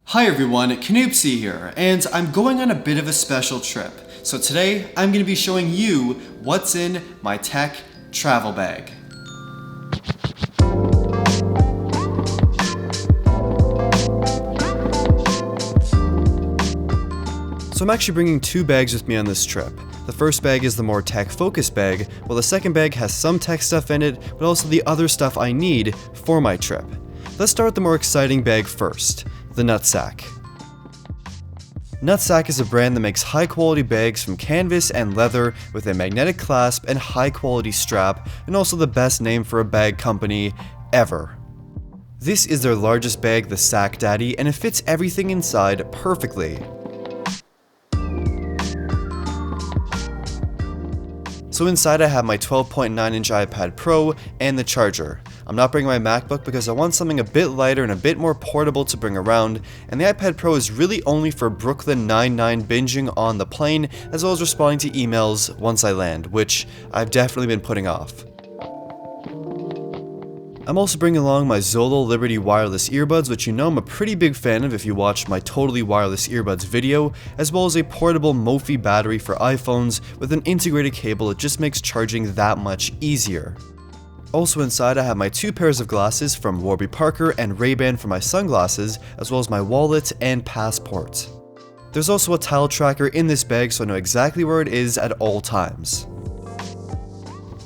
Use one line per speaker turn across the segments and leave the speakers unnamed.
Hi everyone, Canoopsy here, and I'm going on a bit of a special trip. So today, I'm going to be showing you what's in my tech travel bag. So I'm actually bringing two bags with me on this trip. The first bag is the more tech-focused bag, while the second bag has some tech stuff in it, but also the other stuff I need for my trip. Let's start with the more exciting bag first, the Nutsack. Nutsack is a brand that makes high-quality bags from canvas and leather with a magnetic clasp and high-quality strap, and also the best name for a bag company ever. This is their largest bag, the Sack Daddy, and it fits everything inside perfectly. So inside I have my 12.9-inch iPad Pro and the charger. I'm not bringing my MacBook because I want something a bit lighter and a bit more portable to bring around, and the iPad Pro is really only for Brooklyn Nine-Nine binging on the plane, as well as responding to emails once I land, which I've definitely been putting off. I'm also bringing along my Zolo Liberty wireless earbuds, which you know I'm a pretty big fan of if you watched my totally wireless earbuds video, as well as a portable Mophie battery for iPhones with an integrated cable that just makes charging that much easier. Also inside I have my two pairs of glasses from Warby Parker and Ray-Ban for my sunglasses, as well as my wallet and passport. There's also a tile tracker in this bag so I know exactly where it is at all times.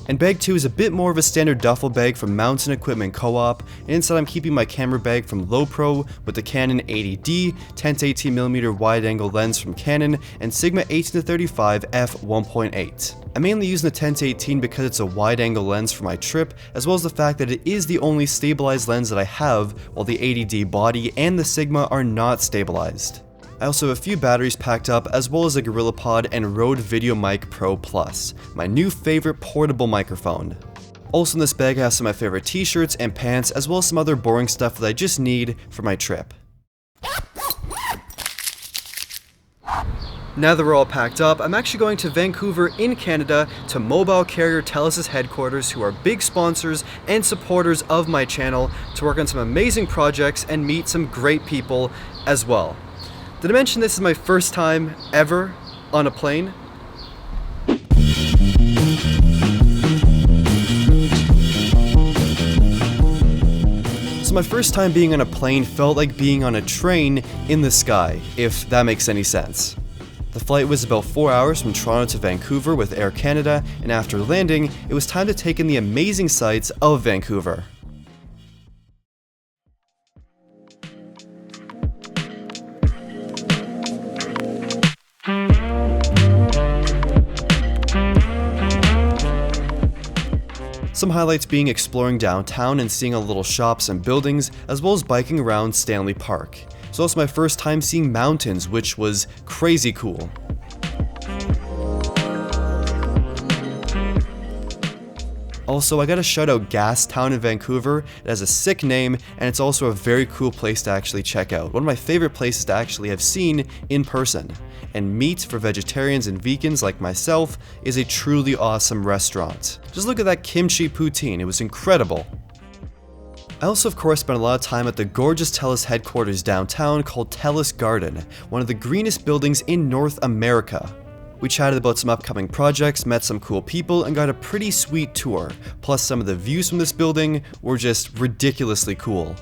And bag 2 is a bit more of a standard duffel bag from Mountain Equipment Co-op, and inside I'm keeping my camera bag from Lowepro with the Canon 80D, 10-18mm wide-angle lens from Canon, and Sigma 18-35 f1.8. I'm mainly using the 10-18 because it's a wide-angle lens for my trip, as well as the fact that it is the only stabilized lens that I have, while the 80D body and the Sigma are not stabilized. I also have a few batteries packed up, as well as a GorillaPod and Rode VideoMic Pro Plus, my new favorite portable microphone. Also in this bag I have some of my favorite t-shirts and pants, as well as some other boring stuff that I just need for my trip. Now that we're all packed up, I'm actually going to Vancouver in Canada to mobile carrier TELUS's headquarters, who are big sponsors and supporters of my channel, to work on some amazing projects and meet some great people as well. Did I mention this is my first time ever on a plane? So my first time being on a plane felt like being on a train in the sky, if that makes any sense. The flight was about 4 hours from Toronto to Vancouver with Air Canada, and after landing, it was time to take in the amazing sights of Vancouver. Some highlights being exploring downtown and seeing all the little shops and buildings, as well as biking around Stanley Park. It's also my first time seeing mountains, which was crazy cool. Also, I gotta shout out Gastown in Vancouver. It has a sick name, and it's also a very cool place to actually check out. One of my favorite places to actually have seen in person. And meat for vegetarians and vegans like myself is a truly awesome restaurant. Just look at that kimchi poutine, it was incredible. I also of course spent a lot of time at the gorgeous TELUS headquarters downtown called TELUS Garden, one of the greenest buildings in North America. We chatted about some upcoming projects, met some cool people, and got a pretty sweet tour. Plus some of the views from this building were just ridiculously cool.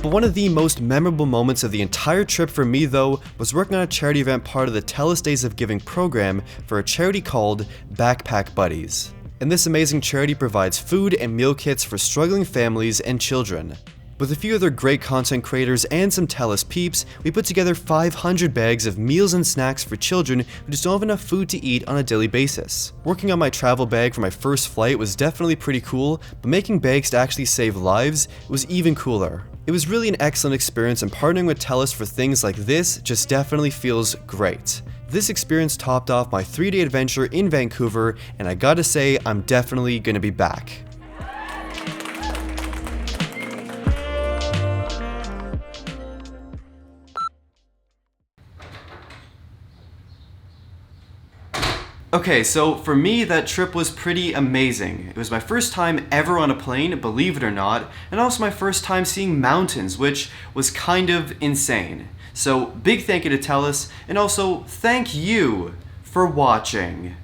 But one of the most memorable moments of the entire trip for me though was working on a charity event part of the TELUS Days of Giving program for a charity called Backpack Buddies. And this amazing charity provides food and meal kits for struggling families and children. With a few other great content creators and some TELUS peeps, we put together 500 bags of meals and snacks for children who just don't have enough food to eat on a daily basis. Working on my travel bag for my first flight was definitely pretty cool, but making bags to actually save lives was even cooler. It was really an excellent experience, and partnering with TELUS for things like this just definitely feels great. This experience topped off my 3-day adventure in Vancouver, and I gotta say, I'm definitely gonna be back. Okay, so for me, that trip was pretty amazing. It was my first time ever on a plane, believe it or not, and also my first time seeing mountains, which was kind of insane. So, big thank you to Telus, and also thank you for watching.